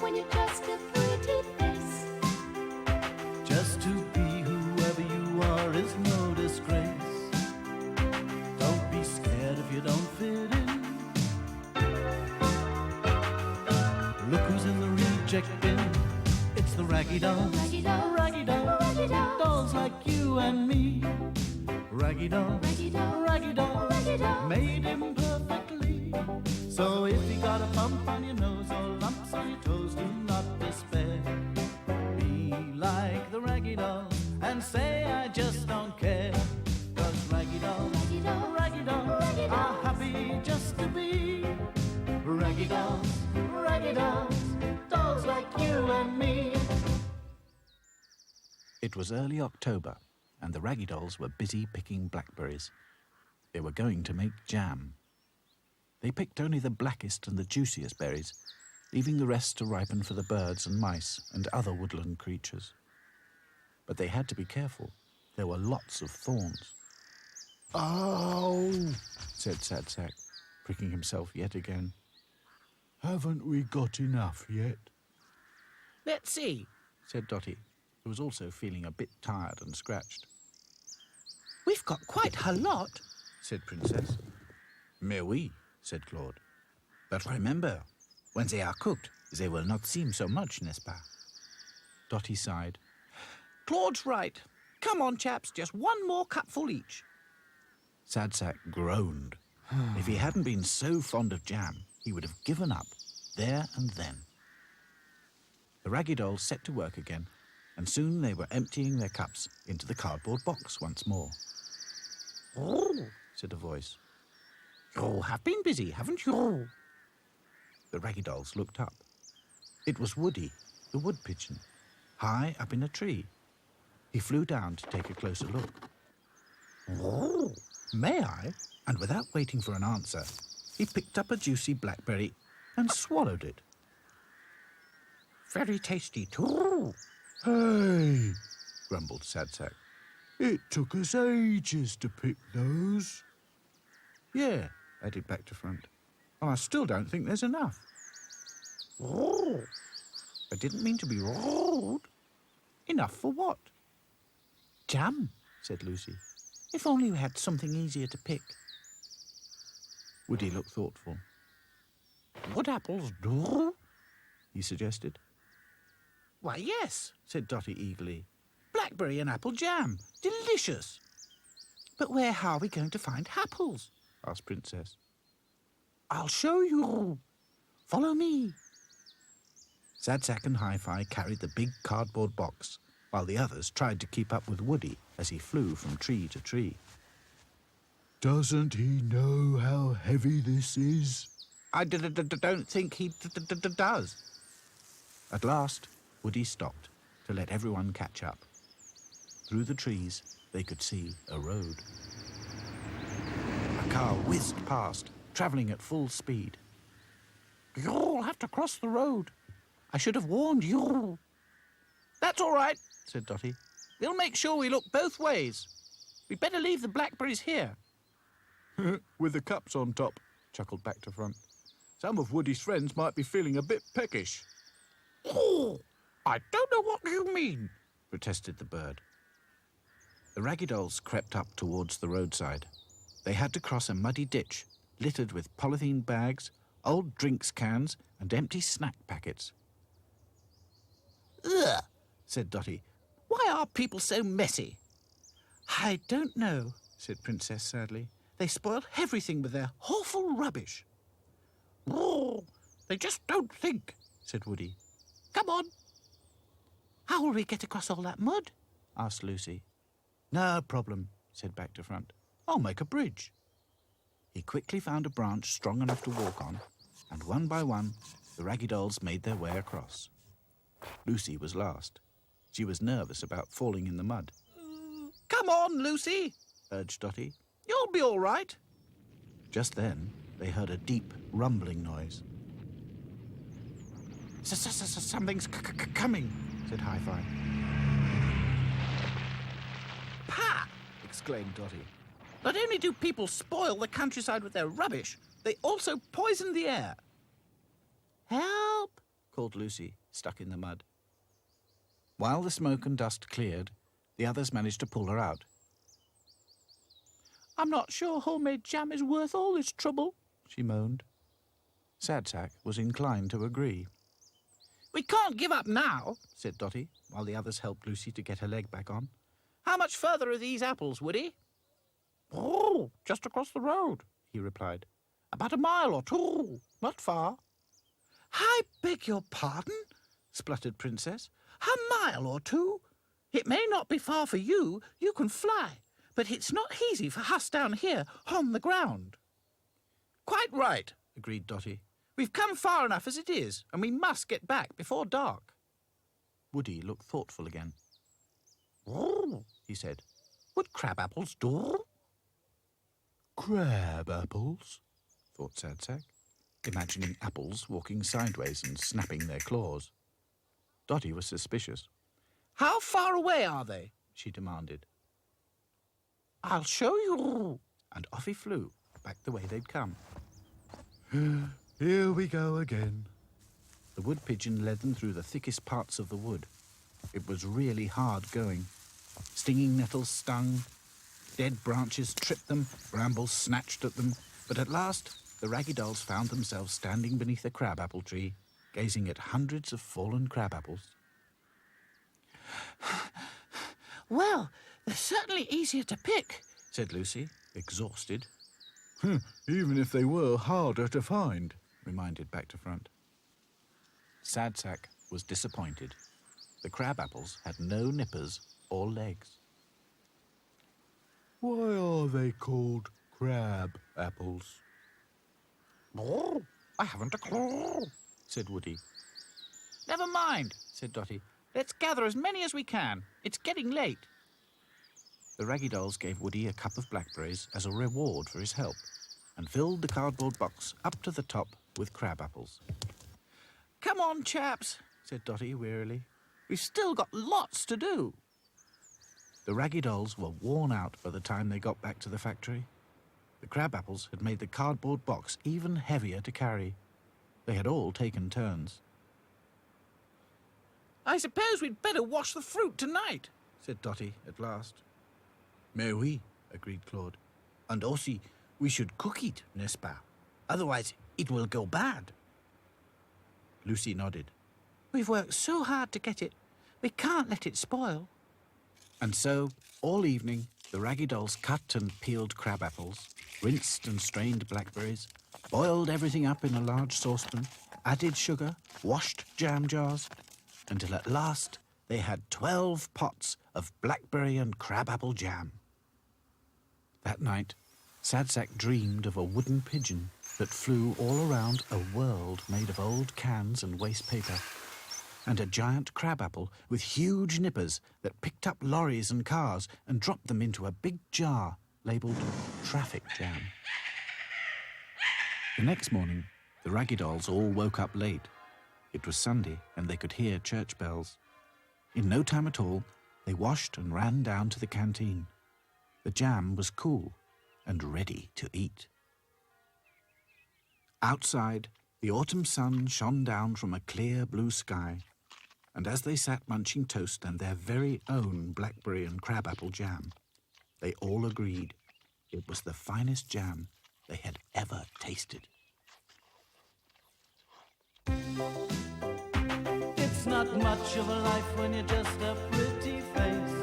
when you're just a pretty face. Just to be whoever you are is no disgrace. Don't be scared if you don't fit in. Look who's in the reject bin. It's the Raggy Dolls. Raggy Dolls. Raggy Dolls. Raggy Dolls. Dolls like you and me. Raggy Dolls. Raggy Dolls. Raggy Dolls. Raggy Dolls. Made him perfectly. So if you got a bump on your nose or lumps on your toes, do not despair. Be like the Raggy Dolls and say I just don't care. 'Cause Raggy Dolls, Raggy Dolls. Raggy Dolls Raggy are Dolls. happy just to be Raggy Dolls, Raggy Dolls, dolls like you and me. It was early October, and the Raggy Dolls were busy picking blackberries. They were going to make jam. They picked only the blackest and the juiciest berries, leaving the rest to ripen for the birds and mice and other woodland creatures. But they had to be careful. There were lots of thorns. Ow! Said Sad Sack, pricking himself yet again. Haven't we got enough yet? Let's see, said Dotty, who was also feeling a bit tired and scratched. We've got quite a lot, said Princess. Mais oui, said Claude. But remember, when they are cooked, they will not seem so much, n'est-ce pas? Dotty sighed. Claude's right. Come on, chaps, just one more cupful each. Sad Sack groaned. If he hadn't been so fond of jam, he would have given up, there and then. The Raggy Dolls set to work again, and soon they were emptying their cups into the cardboard box once more. Oh, Said a voice. you have been busy, haven't you? The Raggy Dolls looked up. It was Woody, the wood pigeon, high up in a tree. He flew down to take a closer look. Oh, May I? And without waiting for an answer, he picked up a juicy blackberry and swallowed it. very tasty too. Hey, Grumbled Sad Sack. it took us ages to pick those. Yeah, added Back to Front. And I still don't think there's enough. Oh, I didn't mean to be rude. Enough for what? jam. Said Lucy. If only we had something easier to pick. Woody looked thoughtful. Would apples do? He suggested. Why, yes. Said Dotty eagerly. Blackberry and apple jam. Delicious. But where are we going to find apples? Asked Princess. I'll show you. Follow me. Sad Sack and Hi-Fi carried the big cardboard box, while the others tried to keep up with Woody as he flew from tree to tree. Doesn't he know how heavy this is? I don't think he does. At last, Woody stopped to let everyone catch up. Through the trees, they could see a road. A car whizzed past, travelling at full speed. You'll have to cross the road. I should have warned you. That's all right, Said Dotty. we'll make sure we look both ways. We'd better leave the blackberries here. With the cups on top, chuckled Back to Front. Some of Woody's friends might be feeling a bit peckish, Oh, I don't know what you mean. protested the bird. The Raggy Dolls crept up towards the roadside. They had to cross a muddy ditch, littered with polythene bags, old drinks cans, and empty snack packets. Ugh, Said Dotty. why are people so messy? I don't know, said Princess sadly. They spoil everything with their awful rubbish. Oh, they just don't think. Said Woody. Come on. How will we get across all that mud? Asked Lucy. No problem, said Back to Front. I'll make a bridge. He quickly found a branch strong enough to walk on, and one by one, the Raggy Dolls made their way across. Lucy was last. She was nervous about falling in the mud. Come on, Lucy. Urged Dotty. You'll be all right. Just then, they heard a deep, rumbling noise. Something's coming, Said Hi-Fi. Pa! Exclaimed Dotty. Not only do people spoil the countryside with their rubbish, they also poison the air. Help! called called Lucy, stuck in the mud. While the smoke and dust cleared, the others managed to pull her out. I'm not sure homemade jam is worth all this trouble, she moaned. Sadsack was inclined to agree. We can't give up now, Said Dotty, while the others helped Lucy to get her leg back on. How much further are these apples, Woody? Oh, just across the road, He replied. about a mile or two, not far. I beg your pardon, Spluttered Princess. a mile or two? It may not be far for you, you can fly, but it's not easy for us down here on the ground. Quite right, Agreed Dotty. we've come far enough as it is, and we must get back before dark. Woody looked thoughtful again. Oh, He said. would crab apples do? Crab apples? Thought Sadsack, imagining apples walking sideways and snapping their claws. Dotty was suspicious. How far away are they? She demanded, I'll show you. and off he flew, back the way they'd come. Here we go again. The wood pigeon led them through the thickest parts of the wood. It was really hard going. Stinging nettles stung, dead branches tripped them, brambles snatched at them, but at last the Raggy Dolls found themselves standing beneath a crab-apple tree, gazing at hundreds of fallen crab-apples. Well, they're certainly easier to pick. Said Lucy, exhausted, Even if they were harder to find. reminded back to front. Sadsack was disappointed. The crab-apples had no nippers or legs. Why are they called crab apples? Oh, I haven't a clue, Said Woody. Never mind, said Dotty. Let's gather as many as we can. It's getting late. The Raggy Dolls gave Woody a cup of blackberries as a reward for his help, and filled the cardboard box up to the top with crab-apples. Come on, chaps, Said Dotty wearily. we've still got lots to do. The Raggy Dolls were worn out by the time they got back to the factory. The crab-apples had made the cardboard box even heavier to carry. They had all taken turns. I suppose we'd better wash the fruit tonight. Said Dotty at last. Mais oui, agreed Claude. And aussi, we should cook it, n'est-ce pas? Otherwise, it will go bad. Lucy nodded. We've worked so hard to get it. We can't let it spoil. And so, all evening, the Raggy Dolls cut and peeled crab-apples, rinsed and strained blackberries, boiled everything up in a large saucepan, added sugar, washed jam jars, until at last they had 12 pots of blackberry and crab-apple jam. That night, Sadsack dreamed of a wooden pigeon that flew all around a world made of old cans and waste paper, and a giant crab-apple with huge nippers that picked up lorries and cars and dropped them into a big jar labelled traffic jam. The next morning, the Raggy Dolls all woke up late. It was Sunday, and they could hear church bells. In no time at all, they washed and ran down to the canteen. The jam was cool and ready to eat. Outside, the autumn sun shone down from a clear blue sky, and as they sat munching toast and their very own blackberry and crab-apple jam, they all agreed it was the finest jam they had ever tasted. It's not much of a life when you're just a pretty face.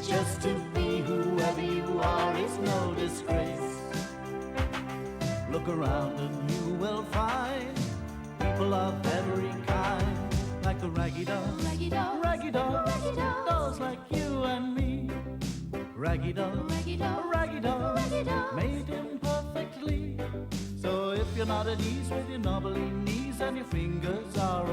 Just to be whoever you are is no disgrace. Look around and you will find people of every kind, like the Raggy Dolls, Raggy Dolls, Raggy Dolls, Raggy Dolls, dolls like you and me. Raggy Dolls, Raggy Dolls, Raggy Dolls, Raggy Dolls, made imperfectly. So if you're not at ease with your knobbly knees and your fingers are